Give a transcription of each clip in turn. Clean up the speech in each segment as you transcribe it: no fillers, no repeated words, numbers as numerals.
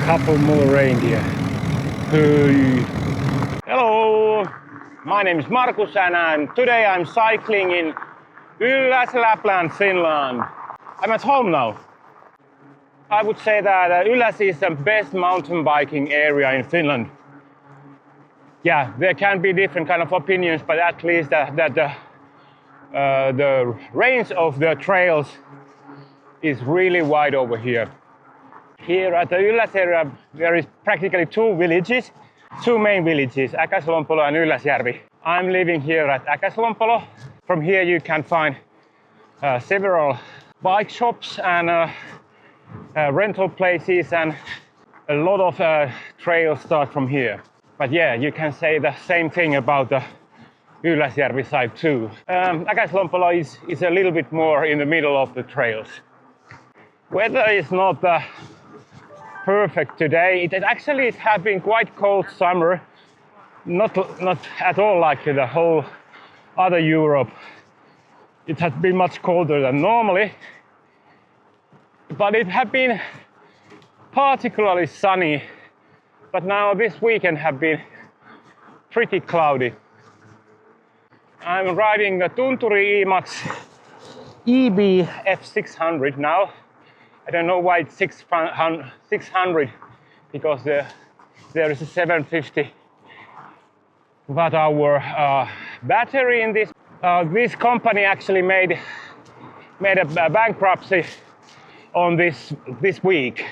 couple more reindeer. Hey. Hello, my name is Markus and today I'm cycling in Ylläs, Lapland, Finland. I'm at home now. I would say that Ylläs is the best mountain biking area in Finland. Yeah, there can be different kind of opinions, but at least the range of the trails is really wide over here. Here at the Ylläs area, there is practically two main villages, Äkäslompolo and Ylläsjärvi. I'm living here at Äkäslompolo. From here you can find several bike shops and rental places, and a lot of trails start from here. But yeah, you can say the same thing about the Ylläsjärvi side too. Äkäslompolo is a little bit more in the middle of the trails. Weather is not perfect today. It has been quite cold summer, not at all like the whole other Europe. It has been much colder than normally, but it has been particularly sunny. But now this weekend have been pretty cloudy. I'm riding the Tunturi EMAX EB F600 now. I don't know why it's 600 because there is a 750 watt-hour battery in this. This company actually made a bankruptcy on this week.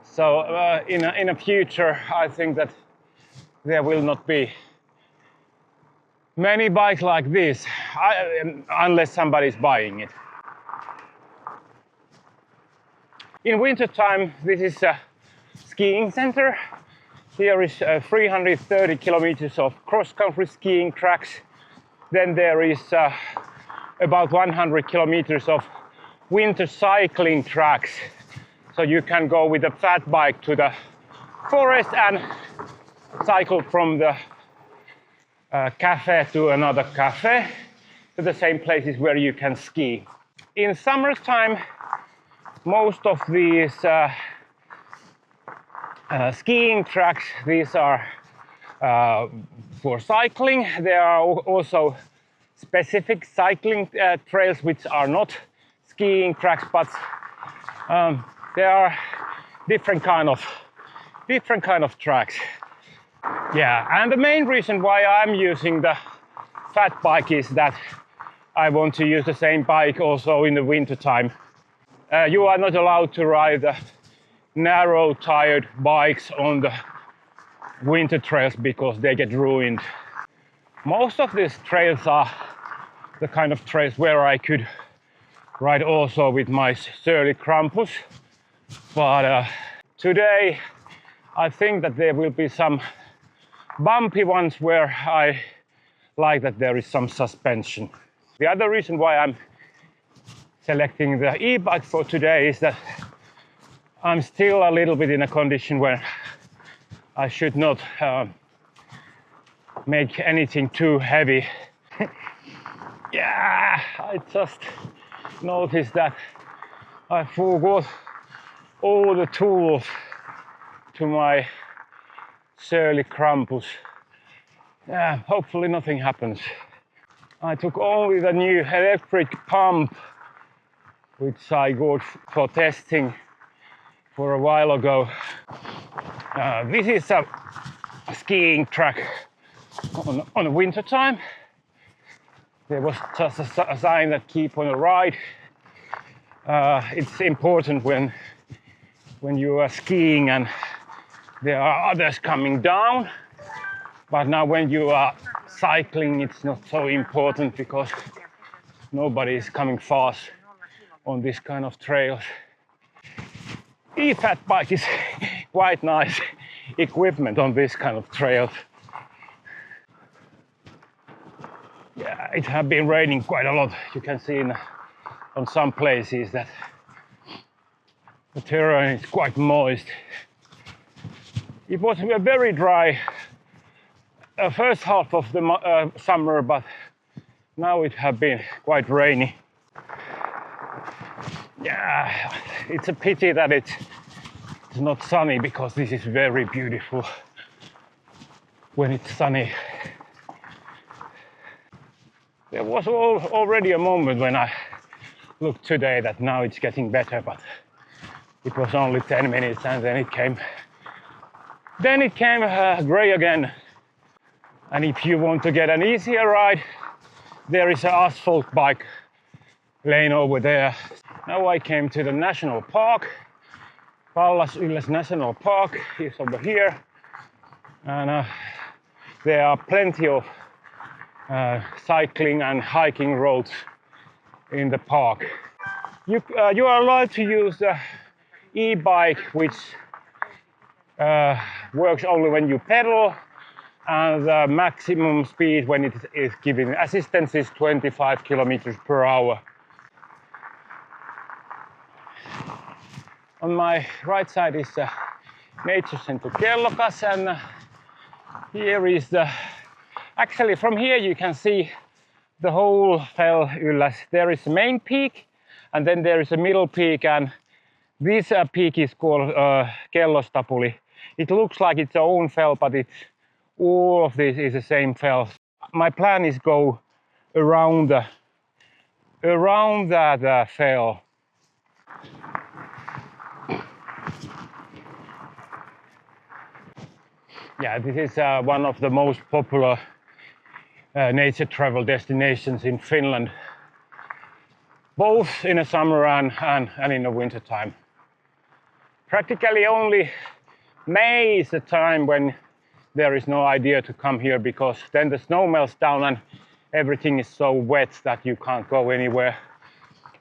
So in the future, I think that there will not be many bikes like this unless somebody's buying it. In winter time, this is a skiing center. Here is 330 kilometers of cross-country skiing tracks. Then there is about 100 kilometers of winter cycling tracks. So you can go with a fat bike to the forest and cycle from the cafe to another cafe, to the same places where you can ski. In summertime, most of these skiing tracks, these are for cycling. There are also specific cycling trails which are not skiing tracks, but there are different kind of tracks. Yeah, and the main reason why I'm using the fat bike is that I want to use the same bike also in the winter time. You are not allowed to ride the narrow tired bikes on the winter trails because they get ruined. Most of these trails are the kind of trails where I could ride also with my surly Krampus. But today I think that there will be some bumpy ones where I like that there is some suspension. The other reason why I'm selecting the e-bike for today is that I'm still a little bit in a condition where I should not make anything too heavy. Yeah, I just noticed that I forgot all the tools to my surly Krampus. Yeah, hopefully nothing happens. I took only the new electric pump which I got for testing for a while ago. This is a skiing track on the winter time. There was just a sign that keep on the ride. It's important when you are skiing and there are others coming down. But now when you are cycling, it's not so important because nobody is coming fast on this kind of trails. E-fat bike is quite nice equipment on this kind of trails. Yeah, it has been raining quite a lot. You can see on some places that the terrain is quite moist. It was a very dry first half of the summer, but now it has been quite rainy. Yeah, it's a pity that it's not sunny, because this is very beautiful when it's sunny. There was already a moment when I looked today that now it's getting better, but it was only 10 minutes and then it came gray again. And if you want to get an easier ride, there is an asphalt bike lane over there. Now I came to the national park. Pallas-Yllästunturi National Park is over here, and there are plenty of cycling and hiking roads in the park. You are allowed to use the e-bike, which works only when you pedal, and the maximum speed when it is giving assistance is 25 kilometers per hour. On my right side is the nature center Ylläs, and here is actually from here you can see the whole fell Ylläs. There is the main peak, and then there is a middle peak, and this peak is called Yllästunturi. It looks like its own fell, but all of this is the same fell. My plan is go around that fell. Yeah, this is one of the most popular nature travel destinations in Finland, both in the summer and in the winter time. Practically only May is the time when there is no idea to come here, because then the snow melts down and everything is so wet that you can't go anywhere.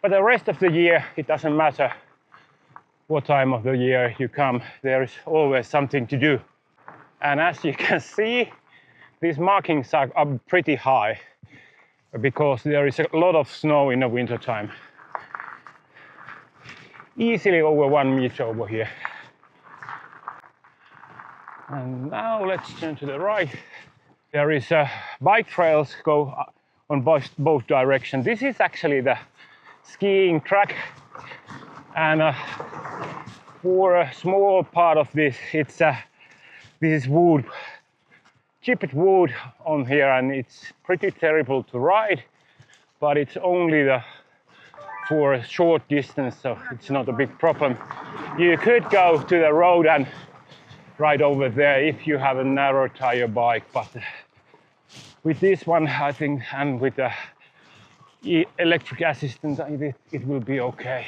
But the rest of the year, it doesn't matter what time of the year you come, there is always something to do. And as you can see, these markings are pretty high because there is a lot of snow in the winter time. Easily over 1 meter over here. And now let's turn to the right. There is bike trails go on both directions. This is actually the skiing track, and for a small part of this, it's this is wood, chipped wood on here, and it's pretty terrible to ride, but it's only for a short distance, so it's not a big problem. You could go to the road and ride over there if you have a narrow tire bike, but with this one, I think, and with the electric assistance, it will be okay.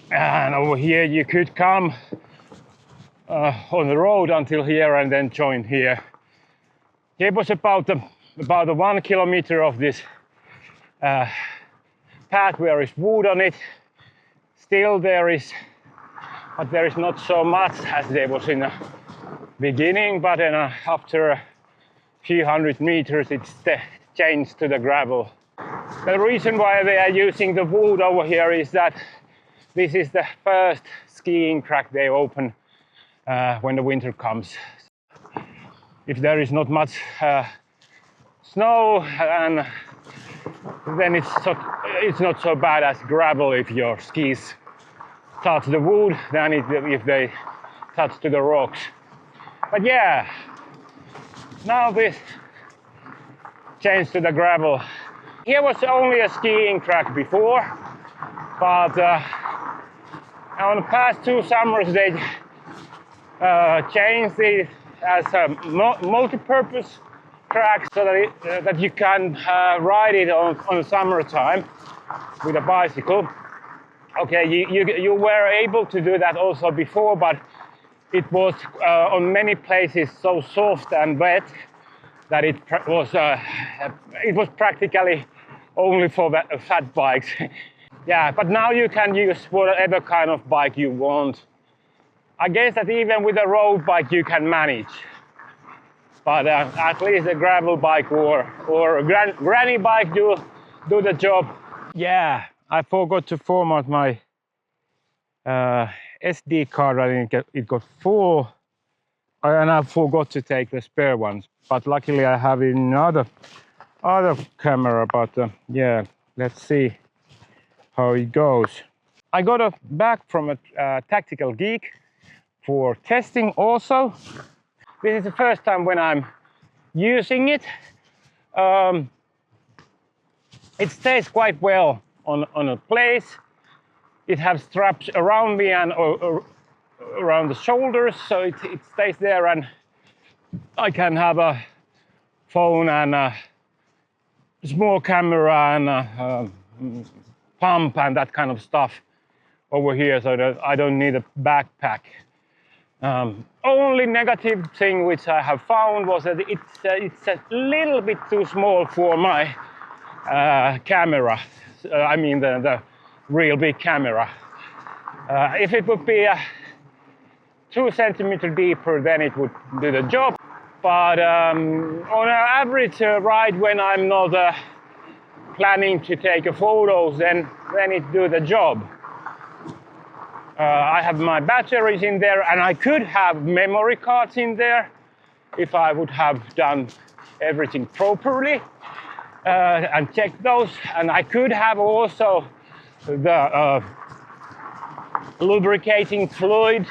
And over here you could come on the road until here and then join here. It was about 1 kilometer of this path where is wood on it. Still there is, but there is not so much as there was in the beginning, but then after a few hundred meters it's changed to the gravel. The reason why they are using the wood over here is that this is the first skiing track they open when the winter comes. If there is not much snow, and then it's not so bad as gravel if your skis touch the wood than if they touch to the rocks. But yeah, now this changed to the gravel. Here was only a skiing track before, but on the past 2 summers they changed it as a multi-purpose track, so that you can ride it on summertime with a bicycle. Okay, you were able to do that also before, but it was on many places so soft and wet that it was practically only for fat bikes. Yeah, but now you can use whatever kind of bike you want. I guess that even with a road bike you can manage, but at least a gravel bike or a granny bike do the job. Yeah, I forgot to format my SD card, and it got full, And I forgot to take the spare ones, but luckily I have another camera. But yeah, let's see how it goes. I got a bag from a Tactical Geek for testing also. This is the first time when I'm using it. It stays quite well on a place. It has straps around me and around the shoulders, so it stays there, and I can have a phone and a small camera and a pump and that kind of stuff over here, so that I don't need a backpack. Only negative thing which I have found was that it's a little bit too small for my camera. I mean the real big camera. If it would be 2 centimeters deeper, then it would do the job. But on an average ride, when I'm not planning to take photos, then it do the job. I have my batteries in there, and I could have memory cards in there if I would have done everything properly and checked those. And I could have also the lubricating fluid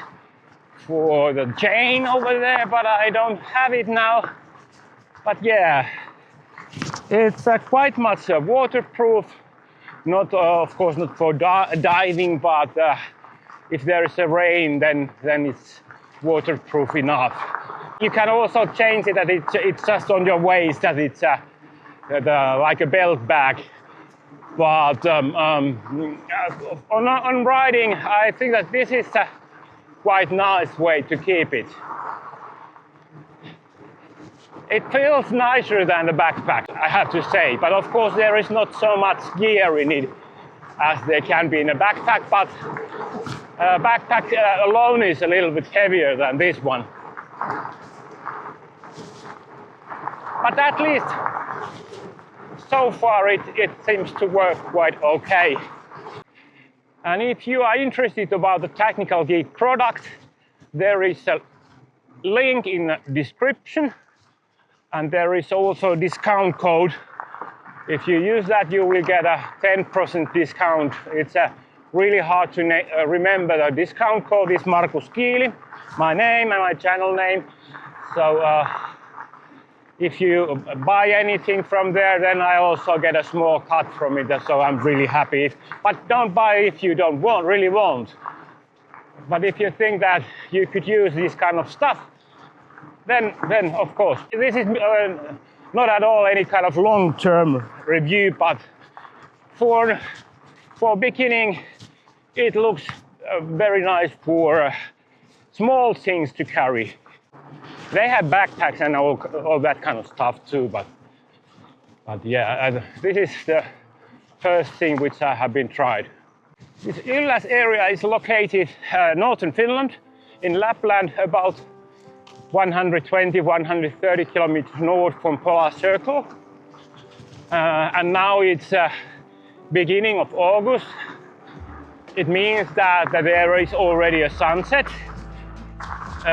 for the chain over there, but I don't have it now. But yeah, it's quite much waterproof. Not, of course, not for diving, but if there is a rain, then it's waterproof enough. You can also change it that it's just on your waist, that it's like a belt bag. But on riding, I think that this is a quite nice way to keep it. It feels nicer than the backpack, I have to say. But of course, there is not so much gear in it as there can be in a backpack. But backpack alone is a little bit heavier than this one. But at least so far it seems to work quite okay. And if you are interested about the Tactical Geek product, there is a link in the description, and there is also a discount code. If you use that, you will get a 10% discount. It's really hard to remember. The discount code is Markus Kiili, my name and my channel name. So if you buy anything from there, then I also get a small cut from it, so I'm really happy. But don't buy if you don't really want. But if you think that you could use this kind of stuff, then of course. This is not at all any kind of long-term review, but for beginning, it looks very nice for small things to carry. They have backpacks and all that kind of stuff too, but yeah, this is the first thing which I have been tried. This Ylläs area is located northern Finland, in Lapland, about 120-130 kilometers north from Pallas-Yllästunturi. And now it's beginning of August. It means that there is already a sunset.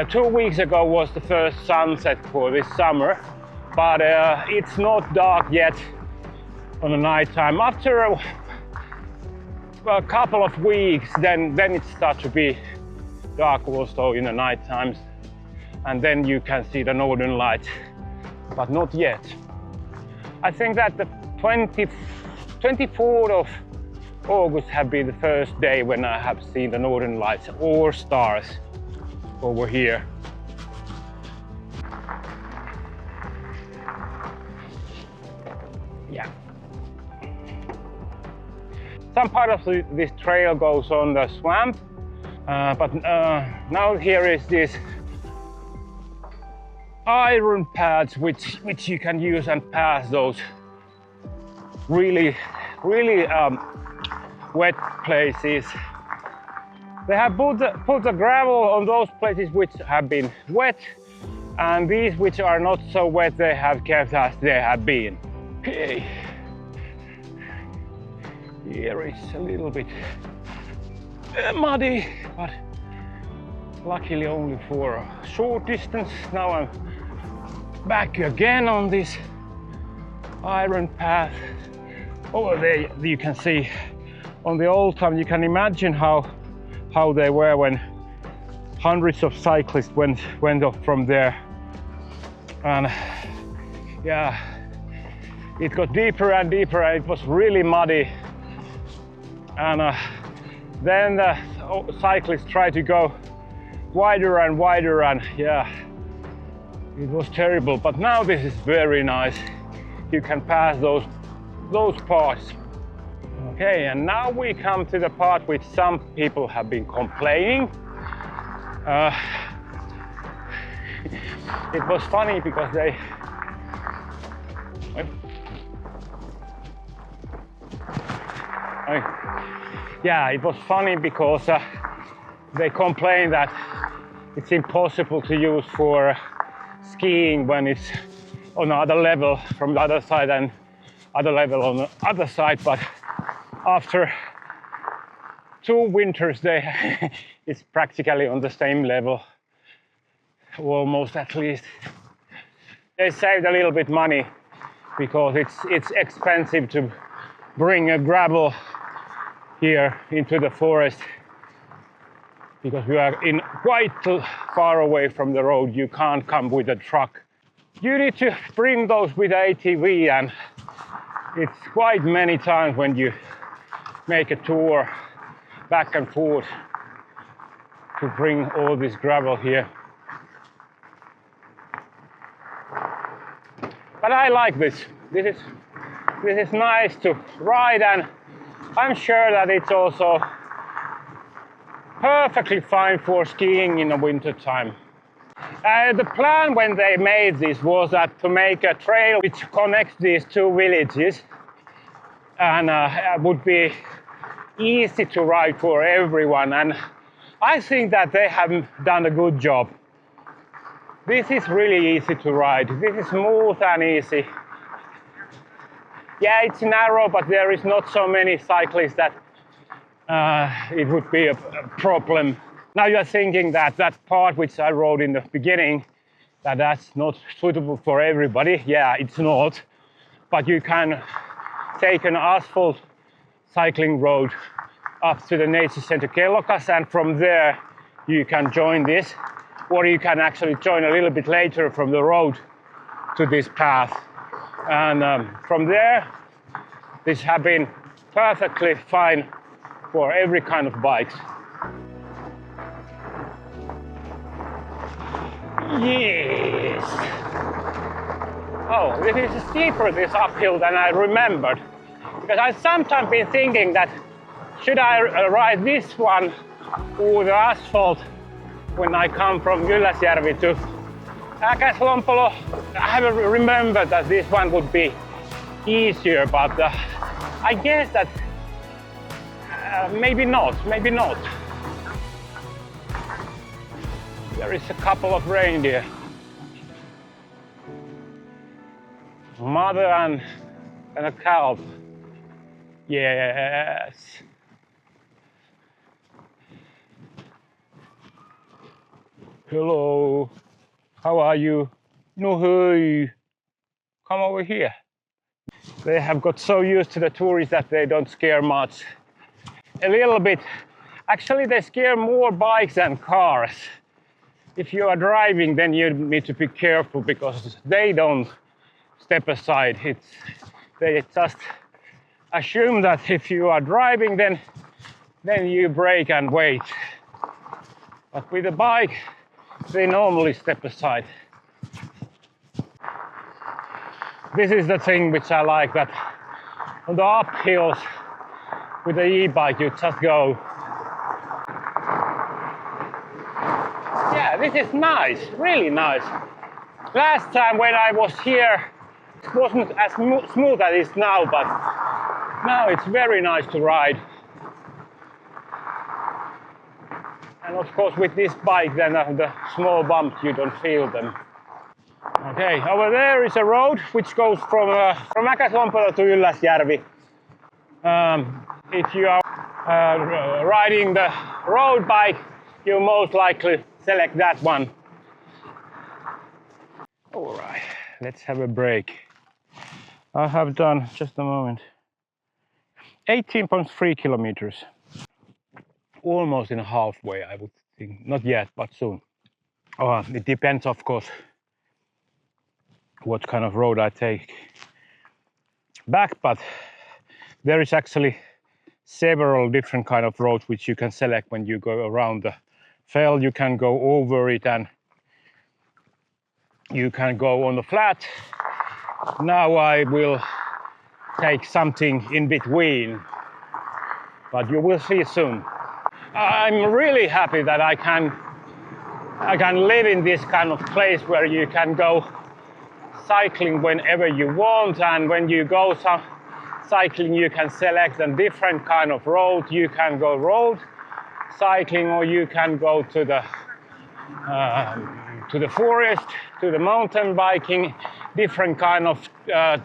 2 weeks ago was the first sunset for this summer, but it's not dark yet on the night time. After a couple of weeks, then it starts to be dark also in the night times, and then you can see the northern lights, but not yet. I think that the 24th of August have been the first day when I have seen the northern lights or stars over here. Yeah. Some part of this trail goes on the swamp, but now here is this iron pads which you can use and pass those really wet places. They have put the gravel on those places which have been wet, and these which are not so wet, they have kept as they have been. Okay. Here is a little bit muddy, but Luckily only for a short distance. Now I'm back again on this iron path. Over there you can see on the old time, you can imagine how they were when hundreds of cyclists went off from there. And yeah, it got deeper and deeper and it was really muddy. And then the cyclists tried to go wider and wider, and yeah, it was terrible. But now this is very nice. You can pass those parts. Okay, and now we come to the part which some people have been complaining. It was funny because it was funny because they complained that it's impossible to use for skiing when it's on other level from the other side and other level on the other side. But after 2 winters, it's practically on the same level, almost at least. They saved a little bit money because it's expensive to bring a gravel here into the forest, because we are in quite far away from the road. You can't come with a truck. You need to bring those with ATV, and it's quite many times when you make a tour back and forth to bring all this gravel here. But I like this. This is nice to ride, and I'm sure that it's also perfectly fine for skiing in the winter time. The plan when they made this was that to make a trail which connects these 2 villages and would be easy to ride for everyone, and I think that they have done a good job. This is really easy to ride. This is smooth and easy. Yeah, it's narrow, but there is not so many cyclists that it would be a problem. Now you're thinking that part which I rode in the beginning, that's not suitable for everybody. Yeah, it's not. But you can take an asphalt cycling road up to the nature center Kellokas, and from there you can join this, or you can actually join a little bit later from the road to this path. And from there, this has been perfectly fine for every kind of bikes. Yes! Oh, this is steeper, this uphill, than I remembered. Because I've sometimes been thinking that should I ride this one or the asphalt when I come from Ylläsjärvi to Äkäslompolo. I haven't remembered that this one would be easier, but I guess that maybe not. There is a couple of reindeer. Mother and a calf. Yes. Hello. How are you? No, hey. Come over here. They have got so used to the tourists that they don't scare much. A little bit. Actually, they scare more bikes than cars. If you are driving, then you need to be careful because they don't step aside. They just assume that if you are driving, then you brake and wait. But with a bike, they normally step aside. This is the thing which I like, that on the uphills with the e-bike you just go. Yeah, this is nice, really nice. Last time when I was here, it wasn't as smooth as it is now, but now it's very nice to ride. And of course with this bike, then the small bumps, you don't feel them. Okay, over there is a road which goes from Äkäslompolo to Ylläsjärvi. If you are riding the road bike, you most likely select that one. All right, let's have a break. I have done, just a moment, 18.3 kilometers. Almost in halfway, I would think. Not yet, but soon. It depends, of course, what kind of road I take back, but there is actually several different kind of roads which you can select when you go around the fell. You can go over it and you can go on the flat. Now I will take something in between, but you will see soon. I'm really happy that I can live in this kind of place where you can go cycling whenever you want, and when you go cycling you can select a different kind of road. You can go road cycling, or you can go to the forest, to the mountain biking, different kind of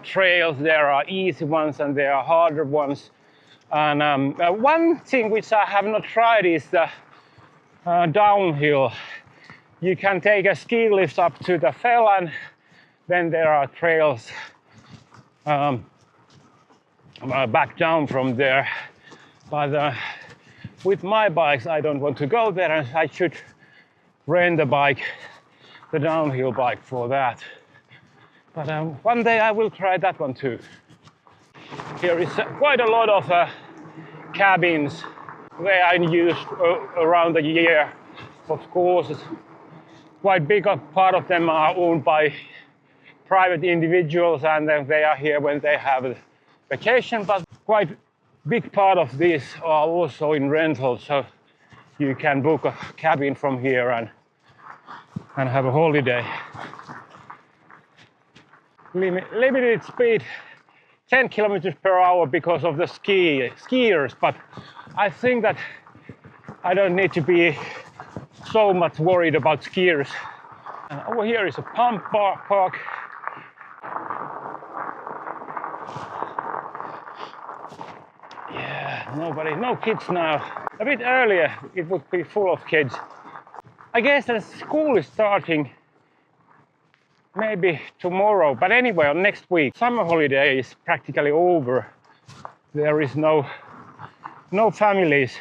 trails. There are easy ones and there are harder ones. And one thing which I have not tried is the downhill. You can take a ski lift up to the fell, and then there are trails back down from there. But with my bikes, I don't want to go there, and I should rent a bike, the downhill bike, for that. But one day I will try that one too. Here is quite a lot of cabins. They are used around the year. Of course, quite big part of them are owned by private individuals, and then they are here when they have a vacation, but quite big part of these are also in rental, so you can book a cabin from here and have a holiday. Limited speed 10 kilometers per hour because of the skiers, but I think that I don't need to be so much worried about skiers. Over here is a pump park. Yeah, no kids now. A bit earlier it would be full of kids. I guess the school is starting maybe tomorrow, but anyway, next week. Summer holiday is practically over. There is no families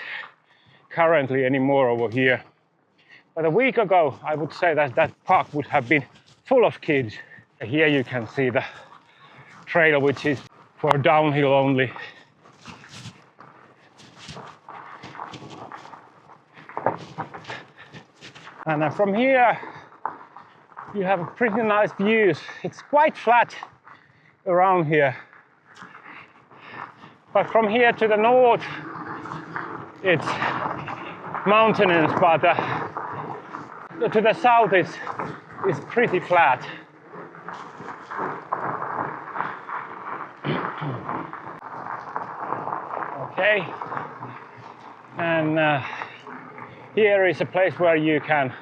currently anymore over here. But a week ago, I would say that that park would have been full of kids. Here you can see the trail, which is for downhill only. And from here, you have pretty nice views. It's quite flat around here. But from here to the north, it's mountainous, but to the south is pretty flat. Okay, and here is a place where you can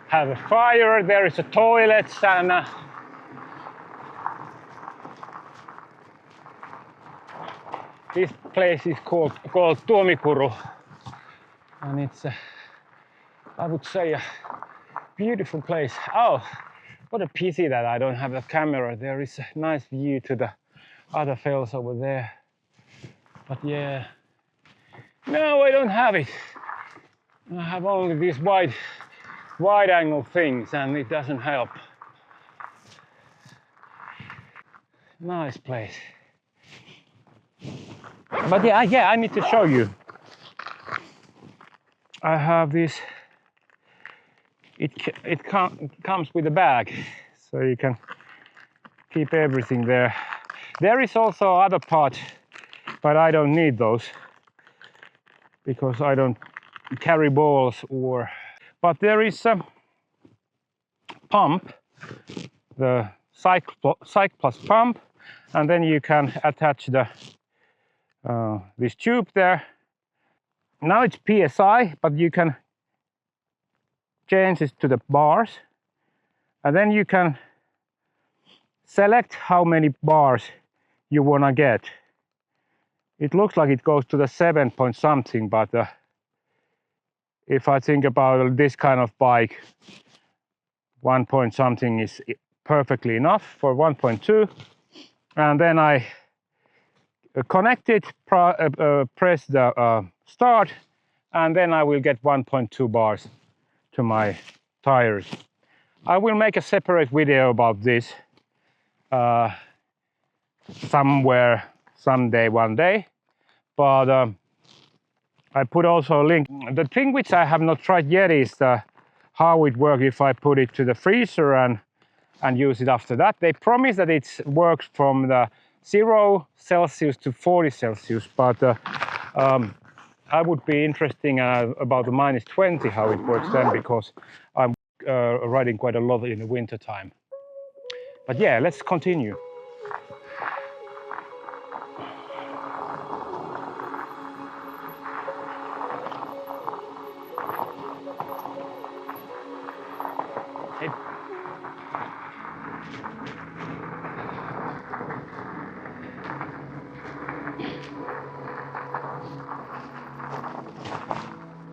have a fire. There is a toilet, and this place is called Tuomikuru, and it's I would say a beautiful place. Oh, what a pity that I don't have a camera. There is a nice view to the other fells over there. But yeah, no, I don't have it. I have only these wide angle things, and it doesn't help. Nice place. But yeah, I need to show you. I have this. It comes with a bag, so you can keep everything there. There is also other parts, but I don't need those because I don't carry balls or. But there is a pump, the Cycplus pump, and then you can attach the this tube there. Now it's PSI, but you can change it to the bars, and then you can select how many bars you want to get. It looks like it goes to the 7 point something, but if I think about this kind of bike, 1 point something is perfectly enough for 1.2. And then I connect it, press the start, and then I will get 1.2 bars to my tires. I will make a separate video about this somewhere, someday, one day. But I put also a link. The thing which I have not tried yet is how it works if I put it to the freezer and use it after that. They promise that it works from the 0 Celsius to 40 Celsius, but I would be interesting about the -20 how it works then, because I'm riding quite a lot in the winter time. But yeah, let's continue.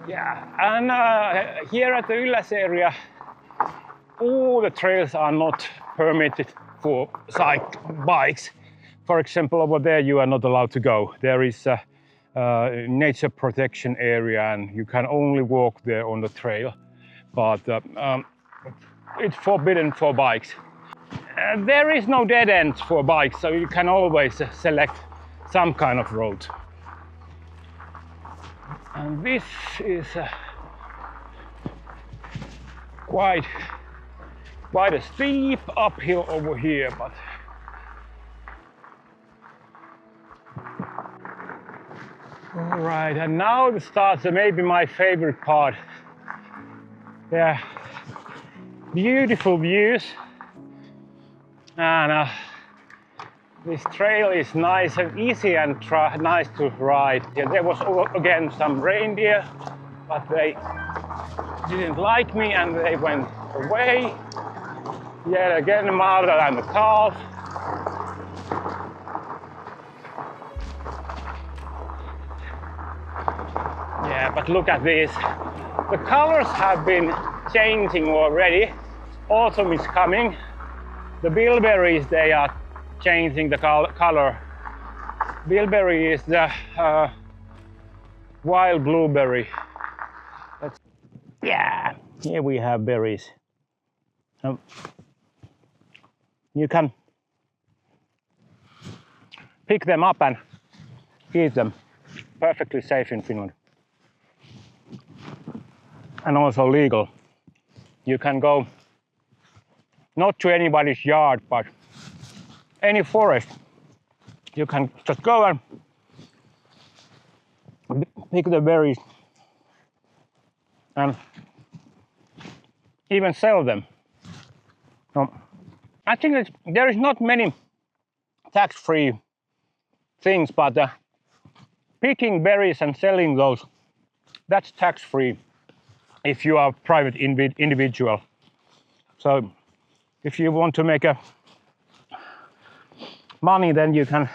Yeah, and here at the Ylläs area, all the trails are not permitted for bikes. For example, over there you are not allowed to go. There is a nature protection area and you can only walk there on the trail. But it's forbidden for bikes. There is no dead ends for bikes, so you can always select some kind of road. And this is quite a steep uphill over here, but all right. And now it starts maybe my favorite part. There are beautiful views, and this trail is nice and easy and nice to ride. Yeah, there was again some reindeer, but they didn't like me and they went away. Yet again, mother and the calf. Yeah, but look at this. The colors have been changing already. Autumn is coming. The bilberries, they are changing the color. Bilberry is the wild blueberry. Yeah, here we have berries. You can pick them up and eat them. Perfectly safe in Finland. And also legal. You can go not to anybody's yard, but any forest. You can just go and pick the berries and even sell them. I think there is not many tax-free things, but picking berries and selling those, that's tax-free if you are a private individual. So if you want to make money, then you can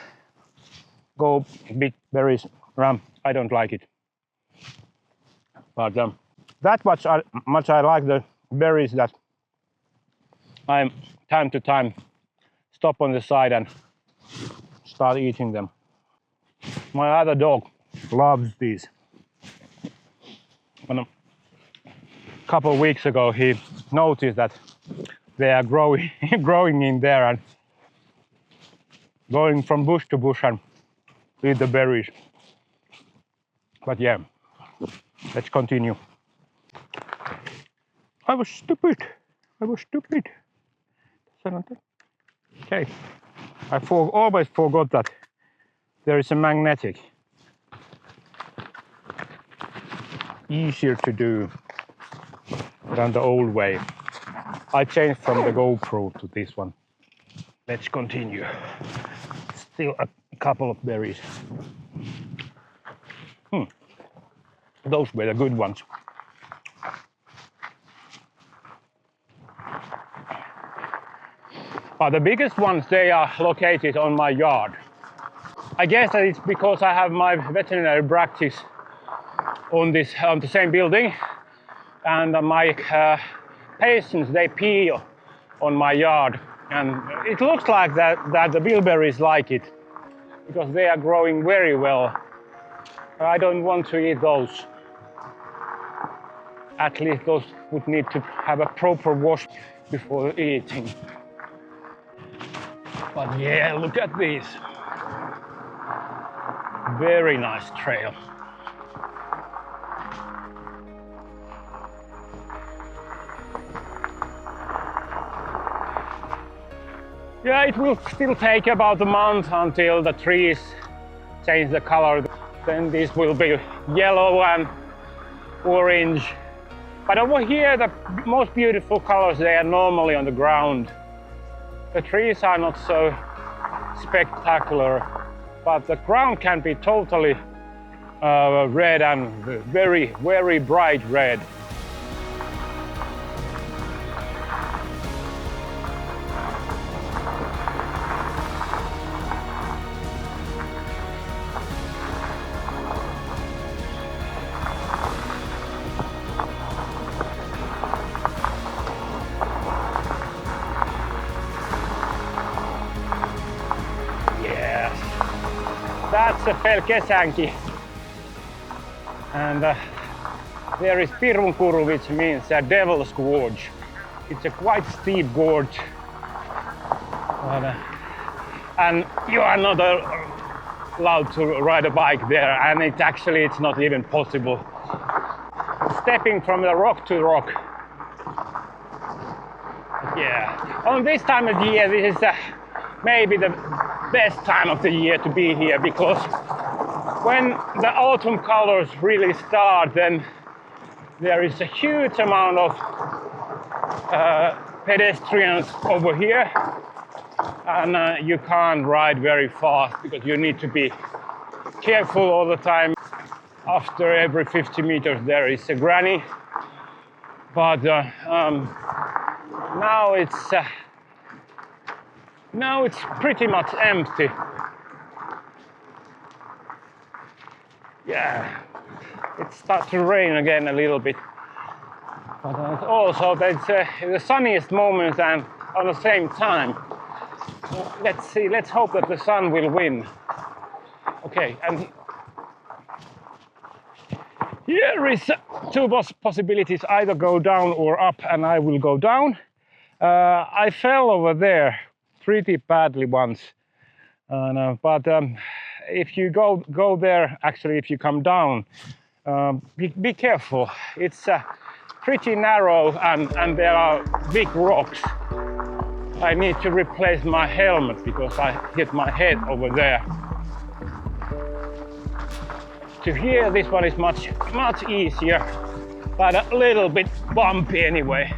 go pick berries around. I don't like it. But that much I like the berries that I'm time to time stop on the side and start eating them. My other dog loves these. And a couple of weeks ago he noticed that they are growing in there and going from bush to bush and eat the berries. But yeah, let's continue. I was stupid. Okay, I always forgot that there is a magnetic. Easier to do than the old way. I changed from the GoPro to this one. Let's continue. Still a couple of berries. Those were the good ones. But the biggest ones, they are located on my yard. I guess that it's because I have my veterinary practice on the same building, and my patients, they pee on my yard, and it looks like that the bilberries like it because they are growing very well. I don't want to eat those. At least those would need to have a proper wash before eating. But yeah, look at this. Very nice trail. Yeah, it will still take about a month until the trees change the color. Then this will be yellow and orange. But over here, the most beautiful colors, they are normally on the ground. The trees are not so spectacular, but the ground can be totally red and very, very bright red. That's a Pelkesänki, and there is Pirunkuru, which means a devil's gorge. It's a quite steep gorge, and you are not allowed to ride a bike there, and it's not even possible. Stepping from the rock to rock. Yeah, on this time of year, this is maybe the best time of the year to be here, because when the autumn colors really start, then there is a huge amount of pedestrians over here, and you can't ride very fast because you need to be careful all the time. After every 50 meters there is a granny, but now it's pretty much empty. Yeah, it starts to rain again a little bit. But also that's the sunniest moments and at the same time. Let's see, let's hope that the sun will win. Okay, and here is two possibilities, either go down or up, and I will go down. I fell over there pretty badly once, but if you go there, actually if you come down, be careful. It's pretty narrow and there are big rocks. I need to replace my helmet because I hit my head over there. To here, this one is much easier, but a little bit bumpy anyway.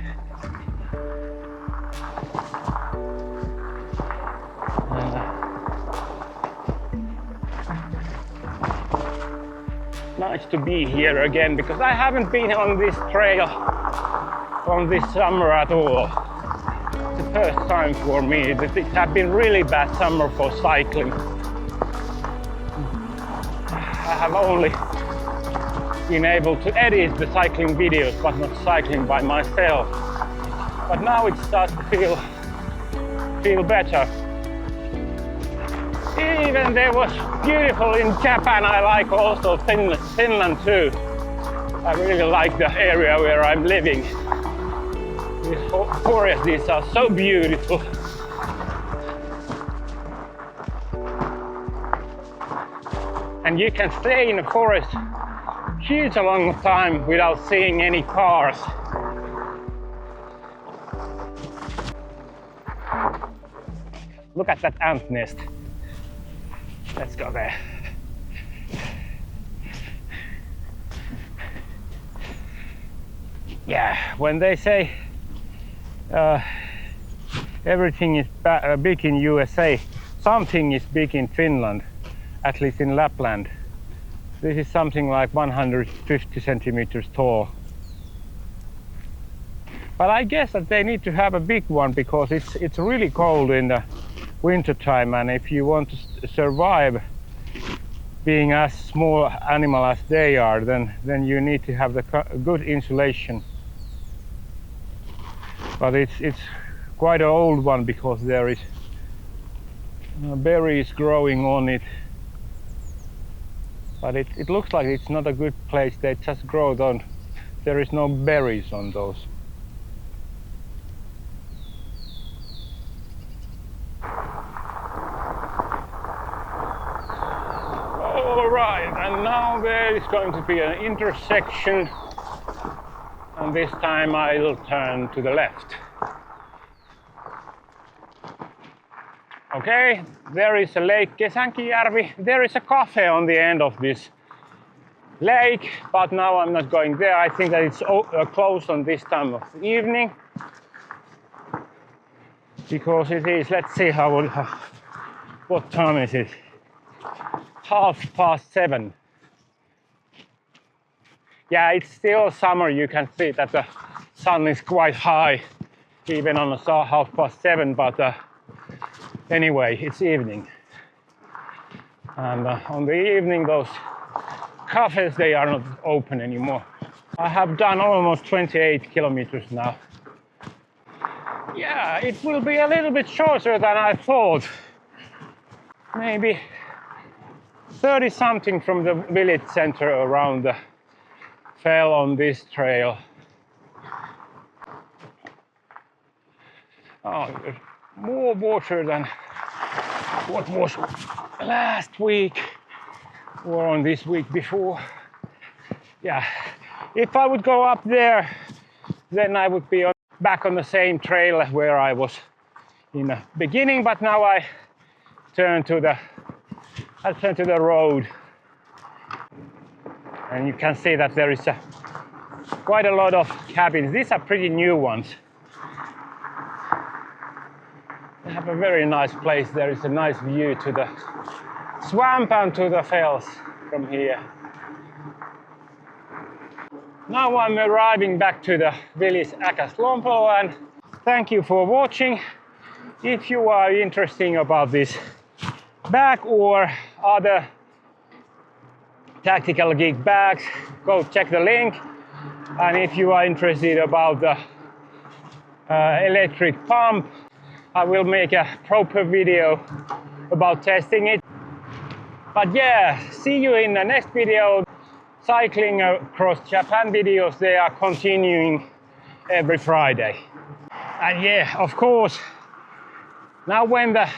Nice to be here again, because I haven't been on this trail on this summer at all. It's the first time for me. It has been really bad summer for cycling. I have only been able to edit the cycling videos, but not cycling by myself. But now it starts to feel better. Even there was beautiful in Japan. I like also Finland too. I really like the area where I'm living. These forests, these are so beautiful. And you can stay in the forest huge a long time without seeing any cars. Look at that ant nest. Let's go there. Yeah, when they say everything is big in USA, something is big in Finland, at least in Lapland. This is something like 150 centimeters tall. But I guess that they need to have a big one because it's really cold in the winter time, and if you want to survive being as small animal as they are, then you need to have the good insulation but it's quite an old one because there is berries growing on it. But it looks like it's not a good place. They just grow on. There is no berries on those. Alright, and now there is going to be an intersection, and this time I'll turn to the left. Okay, there is a lake Kesänkijärvi. There is a cafe on the end of this lake, but now I'm not going there. I think that it's closed on this time of the evening. Because it is, let's see what time is it? 7:30. Yeah, it's still summer. You can see that the sun is quite high, even on 7:30, but anyway, it's evening. And on the evening, those cafes, they are not open anymore. I have done almost 28 kilometers now. Yeah, it will be a little bit shorter than I thought. Maybe 30 something from the village center around the fell on this trail. Oh, more water than what was last week or on this week before. Yeah, if I would go up there, then I would be back on the same trail where I was in the beginning, but now I turn to the road, and you can see that there is quite a lot of cabins. These are pretty new ones. They have a very nice place. There is a nice view to the swamp and to the fells from here. Now I'm arriving back to the village Äkäslompolo, and thank you for watching. If you are interested about this bag or other Tactical Geek bags, go check the link. And if you are interested about the electric pump, I will make a proper video about testing it. But yeah, see you in the next video. Cycling across Japan videos, they are continuing every Friday. And yeah, of course, now when the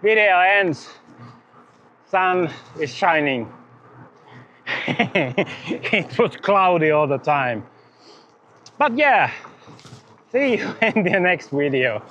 video ends, sun is shining. It was cloudy all the time. But yeah, see you in the next video.